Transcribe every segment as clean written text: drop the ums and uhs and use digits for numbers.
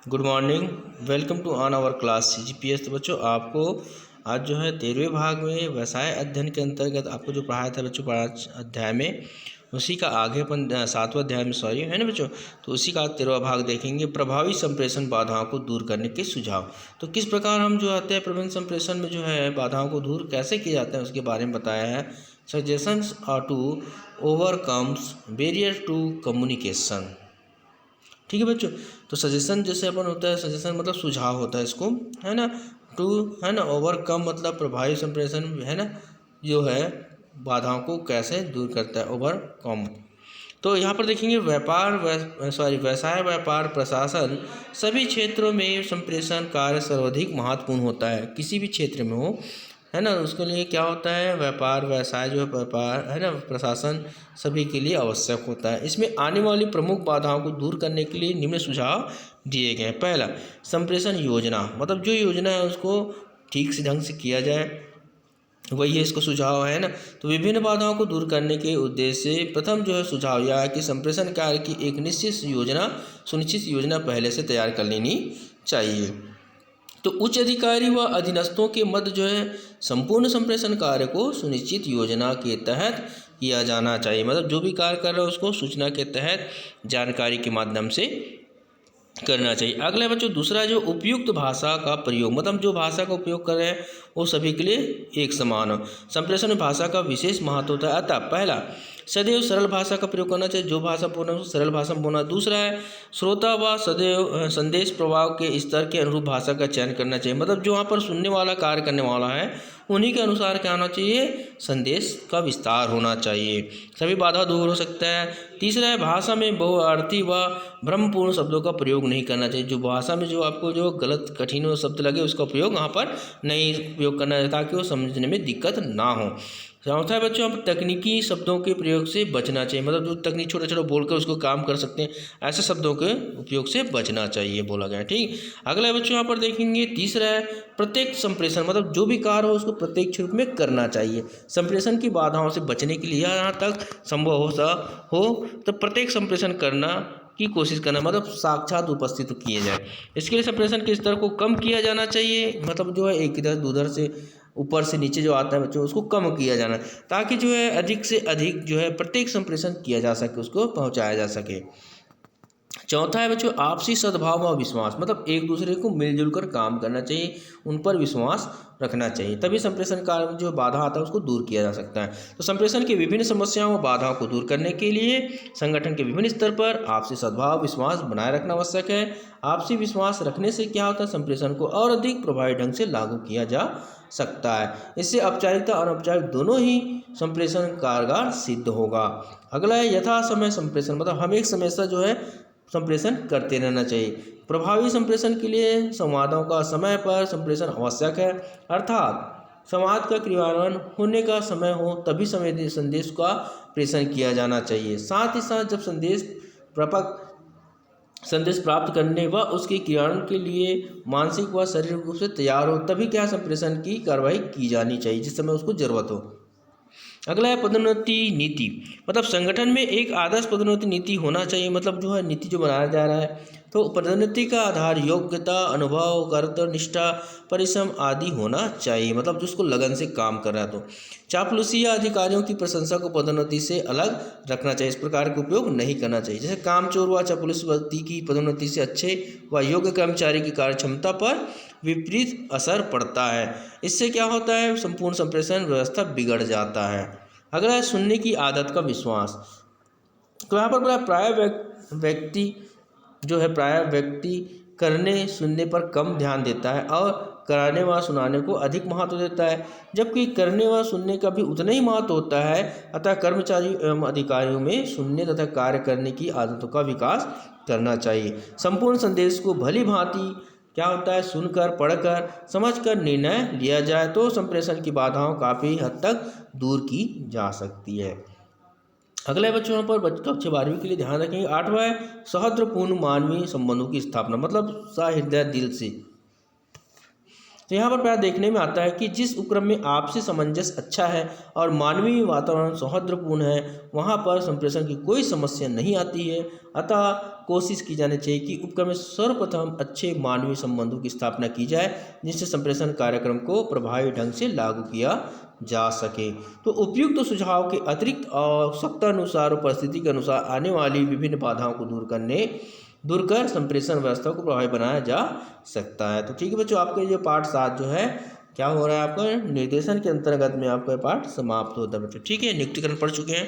Good morning. Welcome to on our class CGPS। तो बच्चों आपको आज जो है 13वें भाग में व्यवसाय अध्ययन के अंतर्गत आपको जो पढ़ाया था बच्चों 5 अध्याय में, उसी का आगे अपन 7वां अध्याय में सॉरी है ना बच्चों। तो उसी का 13वां भाग देखेंगे, प्रभावी संप्रेषण बाधाओं को दूर करने के सुझाव। तो किस प्रकार हम जो आते हैं प्रबंध संप्रेषण में जो है बाधाओं को दूर कैसे किए जाते हैं उसके बारे में बताया है। Suggestions are to overcomes barrier to communication. ठीक है बच्चों। तो सजेशन जैसे अपन होता है, सजेशन मतलब सुझाव होता है इसको, है ना। टू है ना, ओवरकम मतलब प्रभावी संप्रेषण है ना, जो है बाधाओं को कैसे दूर करता है, ओवरकम। तो यहाँ पर देखेंगे व्यवसाय, व्यापार, प्रशासन सभी क्षेत्रों में संप्रेषण कार्य सर्वाधिक महत्वपूर्ण होता है। किसी भी क्षेत्र में हो, है ना, उसके लिए क्या होता है, व्यापार व्यवसाय जो है, व्यापार है ना, प्रशासन सभी के लिए आवश्यक होता है। इसमें आने वाली प्रमुख बाधाओं को दूर करने के लिए निम्न सुझाव दिए गए हैं। पहला, संप्रेषण योजना, मतलब जो योजना है उसको ठीक से ढंग से किया जाए, वही है इसको सुझाव है ना। तो विभिन्न बाधाओं को दूर करने के उद्देश्य से प्रथम जो है सुझाव यह है कि संप्रेषण कार्य की एक सुनिश्चित योजना पहले से तैयार कर लेनी चाहिए। तो उच्च अधिकारी व अधीनस्थों के मध्य जो है संपूर्ण संप्रेषण कार्य को सुनिश्चित योजना के तहत किया जाना चाहिए। मतलब जो भी कार्य कर रहे हो उसको सूचना के तहत जानकारी के माध्यम से करना चाहिए। अगला बच्चों दूसरा जो उपयुक्त भाषा का प्रयोग, मतलब जो भाषा का उपयोग कर रहे हैं वो सभी के लिए एक समान हो। संप्रेषण में भाषा का विशेष महत्व होता है। अतः पहला, सदैव सरल भाषा का प्रयोग करना चाहिए, जो भाषा बोलना है सरल भाषा में बोलना। दूसरा है, श्रोता व सदैव संदेश प्रभाव के स्तर के अनुरूप भाषा का चयन करना चाहिए। मतलब जो वहाँ पर सुनने वाला कार्य करने वाला है उन्हीं के अनुसार क्या होना चाहिए, संदेश का विस्तार होना चाहिए, सभी बाधा दूर हो सकता है। तीसरा है, भाषा में बहुअर्थी व भ्रमपूर्ण शब्दों का प्रयोग नहीं करना चाहिए। जो भाषा में जो आपको जो गलत कठिन शब्द लगे उसका प्रयोग वहाँ पर नहीं उपयोग करना है, ताकि वो समझने में दिक्कत ना हो। चौथा है बच्चों, हम तकनीकी शब्दों के प्रयोग से बचना चाहिए। मतलब जो तकनीक छोटा छोटा बोलकर उसको काम कर सकते हैं, ऐसे शब्दों के उपयोग से बचना चाहिए बोला गया है। ठीक। अगला बच्चों यहाँ पर देखेंगे तीसरा है, प्रत्यक्ष संप्रेषण, मतलब जो भी कार्य हो उसको प्रत्यक्ष रूप में करना चाहिए। संप्रेषण की बाधाओं से बचने के लिए यहाँ तक संभव हो तो प्रत्यक्ष संप्रेषण करना की कोशिश करना, मतलब साक्षात उपस्थित किए जाए। इसके लिए संप्रेषण के स्तर को कम किया जाना चाहिए। मतलब जो है एक इधर उधर से ऊपर से नीचे जो आता है बच्चों उसको कम किया जाना, ताकि जो है अधिक से अधिक जो है प्रत्येक संप्रेषण किया जा सके, उसको पहुंचाया जा सके। चौथा है बच्चों, आपसी सद्भाव व विश्वास, मतलब एक दूसरे को मिलजुल कर काम करना चाहिए, उन पर विश्वास रखना चाहिए, तभी संप्रेषण कार्य में जो बाधा आता है उसको दूर किया जा सकता है। तो संप्रेषण की विभिन्न समस्याओं व बाधाओं को दूर करने के लिए संगठन के विभिन्न स्तर पर आपसी सद्भाव विश्वास बनाए रखना आवश्यक है। आपसी विश्वास रखने से क्या होता है, संप्रेषण को और अधिक प्रभावी ढंग से लागू किया जा सकता है। इससे औपचारिकता और अनौपचारिक दोनों ही संप्रेषण कारगर सिद्ध होगा। अगला है यथा समय संप्रेषण, मतलब हम एक समय से जो है संप्रेषण करते रहना चाहिए। प्रभावी संप्रेषण के लिए संवादों का समय पर संप्रेषण आवश्यक है, अर्थात संवाद का क्रियान्वयन होने का समय हो तभी संदेश का प्रेषण किया जाना चाहिए। साथ ही साथ जब संदेश प्राप्त करने व उसके क्रियान्वयन के लिए मानसिक व शारीरिक रूप से तैयार हो तभी क्या संप्रेषण की कार्रवाई की जानी चाहिए, जिस समय उसको जरूरत हो। अगला है पदोन्नति नीति, मतलब संगठन में एक आदर्श पदोन्नति नीति होना चाहिए। मतलब जो है नीति जो बनाया जा रहा है तो पदोन्नति का आधार योग्यता, अनुभव, कर्तव्य निष्ठा, परिश्रम आदि होना चाहिए। मतलब जिसको लगन से काम कर रहा है। तो चापलूसी या अधिकारियों की प्रशंसा को पदोन्नति से अलग रखना चाहिए, इस प्रकार का उपयोग नहीं करना चाहिए। जैसे कामचोर व चापलूस व्यक्ति की पदोन्नति से अच्छे व योग्य कर्मचारी की कार्य क्षमता पर विपरीत असर पड़ता है। इससे क्या होता है, संपूर्ण संप्रेषण व्यवस्था बिगड़ जाता है। अगला है सुनने की आदत का विश्वास। तो यहाँ पर प्राय व्यक्ति करने सुनने पर कम ध्यान देता है और कराने व सुनाने को अधिक महत्व देता है, जबकि करने व सुनने का भी उतना ही महत्व होता है। अतः कर्मचारी एवं अधिकारियों में सुनने तथा कार्य करने की आदतों का विकास करना चाहिए। संपूर्ण संदेश को भली भांति क्या होता है, सुनकर, पढ़कर, समझकर निर्णय लिया जाए तो संप्रेषण की बाधाओं काफ़ी हद तक दूर की जा सकती है। अगले बच्चों यहाँ पर कक्षा 12वीं के लिए ध्यान रखेंगे। 8वां है सौहार्दपूर्ण मानवीय संबंधों की स्थापना, मतलब सहृदय दिल से तो यहाँ पर प्राय देखने में आता है कि जिस उपक्रम में आपसी सामंजस्य अच्छा है और मानवीय वातावरण सौहार्दपूर्ण है, वहाँ पर संप्रेषण की कोई समस्या नहीं आती है। अतः कोशिश की जानी चाहिए कि उपक्रम में सर्वप्रथम अच्छे मानवीय संबंधों की स्थापना की जाए, जिससे संप्रेषण कार्यक्रम को प्रभावी ढंग से लागू किया जा सके। तो उपयुक्त सुझाव के अतिरिक्त आवश्यकता अनुसार और परिस्थिति के अनुसार आने वाली विभिन्न बाधाओं को दूर कर संप्रेषण व्यवस्था को प्रभावी बनाया जा सकता है। तो ठीक है बच्चों, आपके जो पाठ 7 जो है क्या हो रहा है, आपका निर्देशन के अंतर्गत में आपका पाठ समाप्त होता है बच्चों। ठीक है, नियुक्तिकरण पढ़ चुके हैं।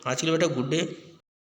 आज के लिए बेटा गुड डे।